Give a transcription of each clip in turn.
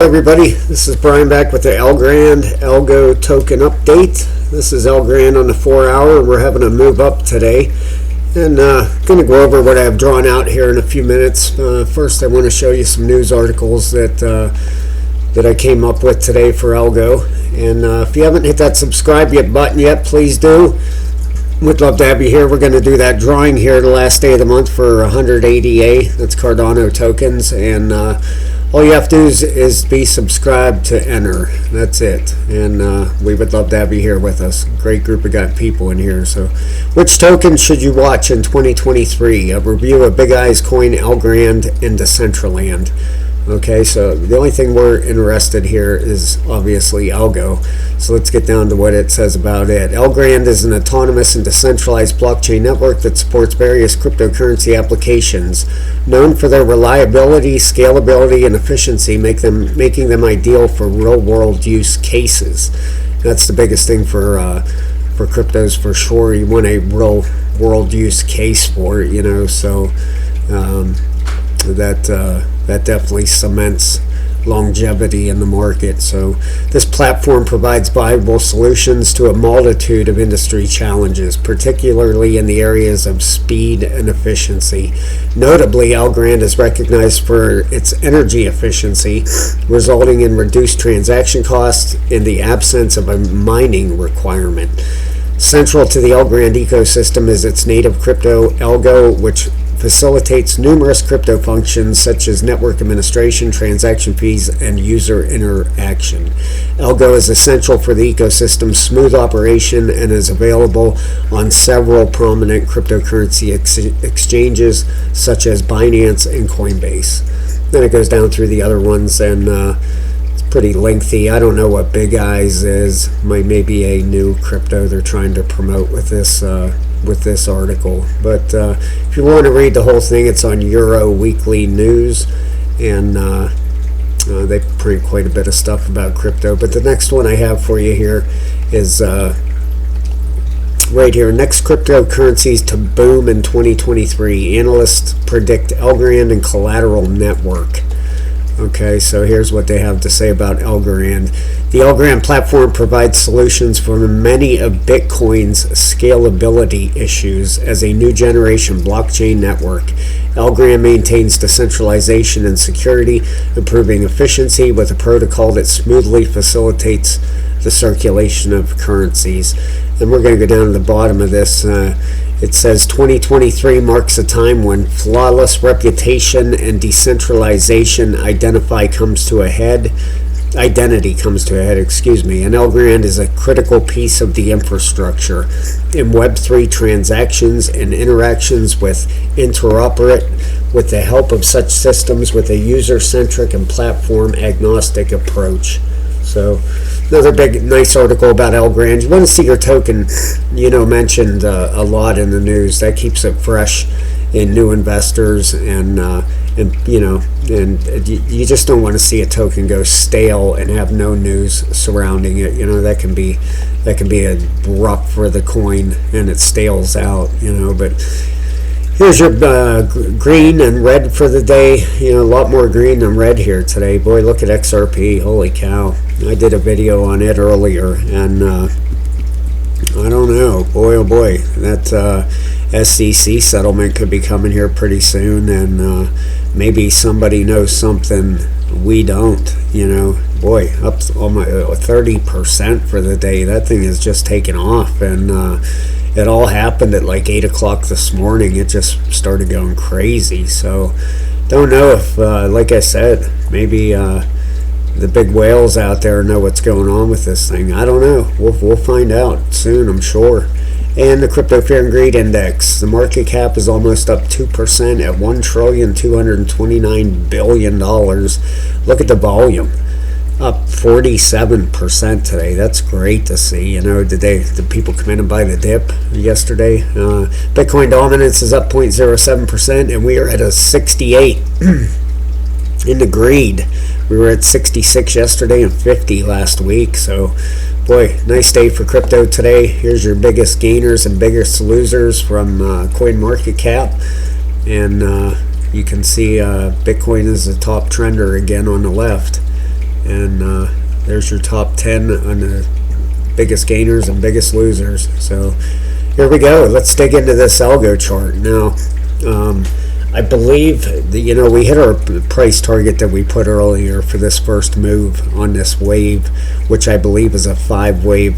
Everybody, this is Brian back with the Algorand ALGO token update. This is Algorand on the 4-hour, and we're having a move up today. And going to go over what I have drawn out here in a few minutes. First, I want to show you some news articles that I came up with today for Algo. And if you haven't hit that subscribe button yet, please do. We'd love to have you here. We're going to do that drawing here the last day of the month for 180A. That's Cardano tokens, and all you have to do is be subscribed to enter. That's it. And we would love to have you here with us. Great group of people in here. So, which tokens should you watch in 2023? A review of Big Eyes Coin, Algorand, and Decentraland. Okay, so the only thing we're interested here is obviously Algo. So let's get down to what it says about it. Algorand is an autonomous and decentralized blockchain network that supports various cryptocurrency applications. Known for their reliability, scalability, and efficiency, making them ideal for real-world use cases. That's the biggest thing for cryptos for sure. You want a real-world use case for it, you know, so that definitely cements longevity in the market. So this platform provides viable solutions to a multitude of industry challenges, particularly in the areas of speed and efficiency. Notably, Algorand is recognized for its energy efficiency, resulting in reduced transaction costs in the absence of a mining requirement. Central to the Algorand ecosystem is its native crypto Algo, which facilitates numerous crypto functions such as network administration, transaction fees, and user interaction. Algo is essential for the ecosystem's smooth operation and is available on several prominent cryptocurrency exchanges such as Binance and Coinbase. Then it goes down through the other ones, and it's pretty lengthy. I don't know what Big Eyes is. Maybe a new crypto they're trying to promote with this article. But if you want to read the whole thing, it's on Euro Weekly News, and they print quite a bit of stuff about crypto. But the next one I have for you here is right here. Next cryptocurrencies to boom in 2023. Analysts predict Algorand and Collateral Network. Okay, so here's what they have to say about Algorand. The Algorand platform provides solutions for many of Bitcoin's scalability issues as a new generation blockchain network. Algorand maintains decentralization and security, improving efficiency with a protocol that smoothly facilitates the circulation of currencies. And we're going to go down to the bottom of this. It says 2023 marks a time when flawless reputation and decentralization identity comes to a head, and Algorand is a critical piece of the infrastructure in Web3 transactions and interactions with interoperate with the help of such systems with a user-centric and platform-agnostic approach. So another big, nice article about Algorand. You want to see your token, mentioned a lot in the news. That keeps it fresh in new investors, and you just don't want to see a token go stale and have no news surrounding it. That can be abrupt for the coin, and it stales out. But here's your green and red for the day. A lot more green than red here today. Boy, look at XRP. Holy cow. I did a video on it earlier, and I don't know. Boy, oh boy. That SEC settlement could be coming here pretty soon, and maybe somebody knows something we don't. Boy, up almost 30% for the day. That thing is just taking off, and it all happened at like 8 o'clock this morning. It just started going crazy. So don't know if, like I said, maybe the big whales out there know what's going on with this thing. I don't know. We'll find out soon, I'm sure. And the Crypto Fear and Greed Index. The market cap is almost up 2% at $1,229 billion. Look at the volume. Up 47% today. That's great to see. Did people come in and buy the dip yesterday? Bitcoin dominance is up 0.07%, and we are at a 68 in the greed. We were at 66 yesterday and 50 last week. So, boy, nice day for crypto today. Here's your biggest gainers and biggest losers from CoinMarketCap, and you can see Bitcoin is the top trender again on the left. and there's your top 10 on the biggest gainers and biggest losers. So here we go. Let's dig into this algo chart now. I believe that, we hit our price target that we put earlier for this first move on this wave, which I believe is a five wave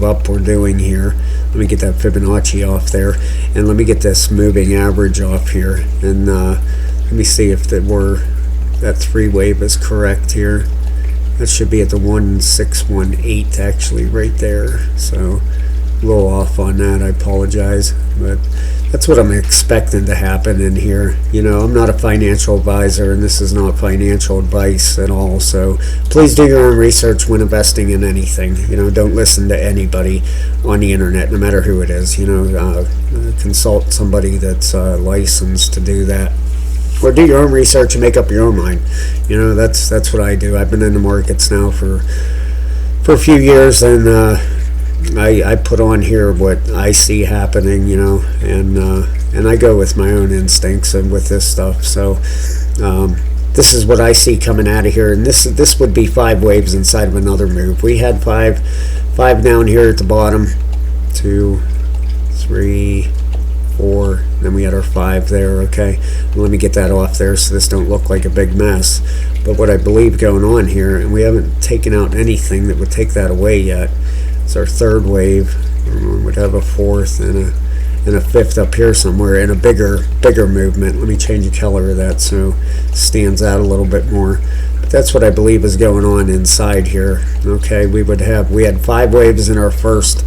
up we're doing here. Let me get that Fibonacci off there, and let me get this moving average off here, and let me see if that 3 wave is correct here. That should be at the 1618 actually right there, so a little off on that, I apologize, but that's what I'm expecting to happen in here. I'm not a financial advisor, and this is not financial advice at all, so please do your own research when investing in anything. Don't listen to anybody on the internet, no matter who it is. Consult somebody that's licensed to do that, or do your own research and make up your own mind. That's what I do. I've been in the markets now for a few years, and I put on here what I see happening, and I go with my own instincts and with this stuff. So this is what I see coming out of here, and this would be 5 waves inside of another move. We had five down here at the bottom, 2, 3, 4, then we had our 5 there. Okay, well, let me get that off there so this don't look like a big mess. But what I believe going on here, and we haven't taken out anything that would take that away yet. It's our 3rd wave. We would have a 4th and a 5th up here somewhere, and a bigger movement. Let me change the color of that so it stands out a little bit more. But that's what I believe is going on inside here. Okay, we had 5 waves in our first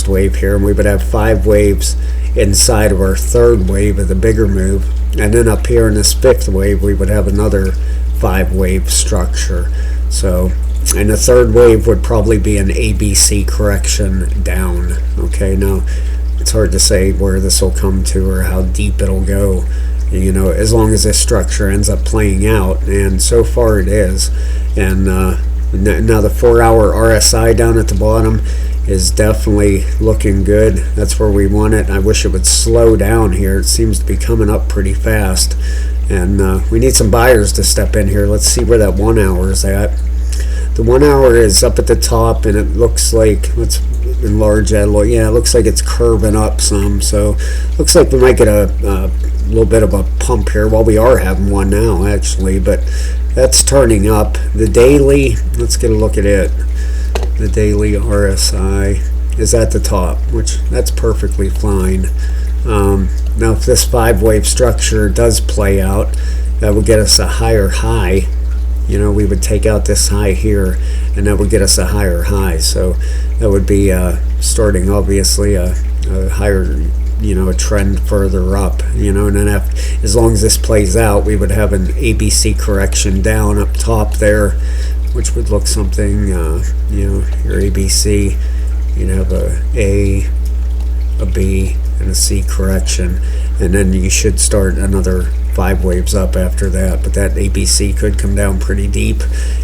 wave here, and we would have 5 waves inside of our 3rd wave of the bigger move, and then up here in this 5th wave we would have another 5 wave structure. So, and the 3rd wave would probably be an ABC correction down. Okay, now it's hard to say where this will come to or how deep it'll go, as long as this structure ends up playing out, and so far it is. And now the 4-hour RSI down at the bottom is definitely looking good. That's where we want it. I wish it would slow down here. It seems to be coming up pretty fast, and we need some buyers to step in here. Let's see where that 1 hour is at. The 1 hour is up at the top, and it looks like, let's enlarge that a little. Yeah, it looks like it's curving up some, so looks like we might get a little bit of a pump here. Well, we are having one now actually, but that's turning up. The daily, let's get a look at it. The daily RSI is at the top, which that's perfectly fine. Now if this 5 wave structure does play out, that would get us a higher high. We would take out this high here, and that would get us a higher high. So that would be starting obviously a higher, a trend further up, and then as long as this plays out, we would have an ABC correction down up top there, which would look something, your ABC, you'd have a B, and a C correction, and then you should start another 5 waves up after that. But that ABC could come down pretty deep.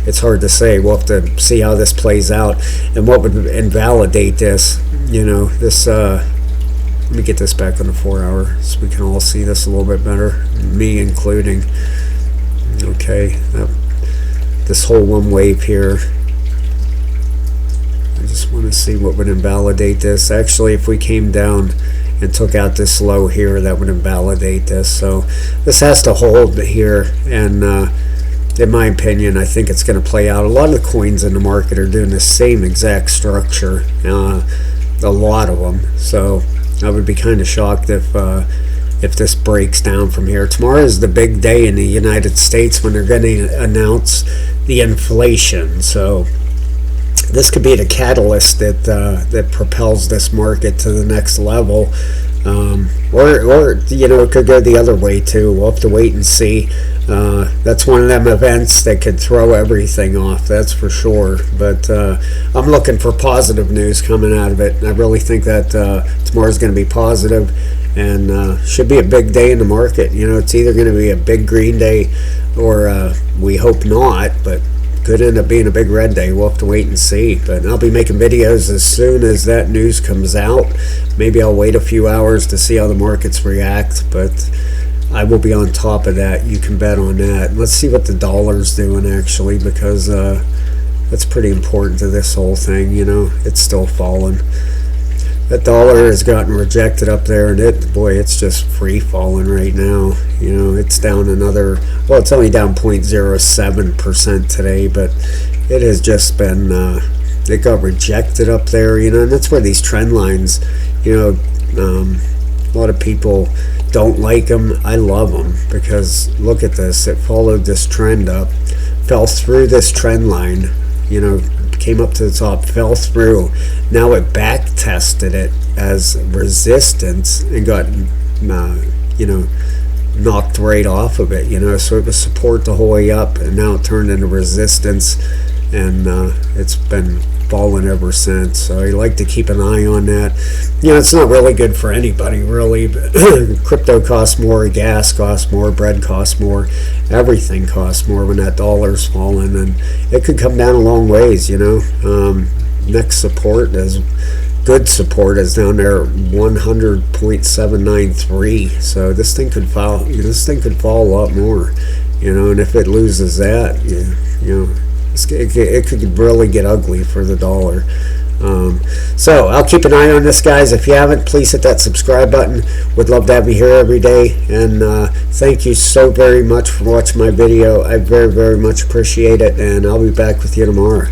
It's hard to say. We'll have to see how this plays out, and what would invalidate this. This let me get this back on the 4-hour so we can all see this a little bit better, me including. Okay, this whole 1 wave here, I just want to see what would invalidate this. Actually, if we came down and took out this low here, that would invalidate this. So this has to hold here, and in my opinion, I think it's going to play out. A lot of the coins in the market are doing the same exact structure, a lot of them. So I would be kind of shocked if this breaks down from here. Tomorrow is the big day in the United States when they're going to announce the inflation. So this could be the catalyst that propels this market to the next level, or it could go the other way too. We'll have to wait and see. That's one of them events that could throw everything off, that's for sure. But I'm looking for positive news coming out of it. I really think that tomorrow's going to be positive, and should be a big day in the market. It's either going to be a big green day, or we hope not, but could end up being a big red day. We'll have to wait and see. But I'll be making videos as soon as that news comes out. Maybe I'll wait a few hours to see how the markets react, but I will be on top of that. You can bet on that. Let's see what the dollar's doing actually, because that's pretty important to this whole thing. You know, it's still falling. That dollar has gotten rejected up there, and it's just free falling right now. You know, it's down another, well, it's only down 0.07% today, but it has just been, it got rejected up there, you know, and that's where these trend lines, you know, a lot of people don't like them. I love them, because look at this. It followed this trend up, fell through this trend line, you know, came up to the top, fell through. Now it back tested it as resistance and got, you know, knocked right off of it, you know. So it was support the whole way up, and now it turned into resistance, and it's been falling ever since. So I like to keep an eye on that. You know, it's not really good for anybody, really. Crypto costs more, gas costs more, bread costs more, everything costs more when that dollar's falling, and it could come down a long ways, you know. Next support is good support is down there at 100.793. So this thing could fall. This thing could fall a lot more, you know. And if it loses that, you know, it could really get ugly for the dollar. So I'll keep an eye on this, guys. If you haven't, please hit that subscribe button. Would love to have you here every day. And thank you so very much for watching my video. I very, very much appreciate it. And I'll be back with you tomorrow.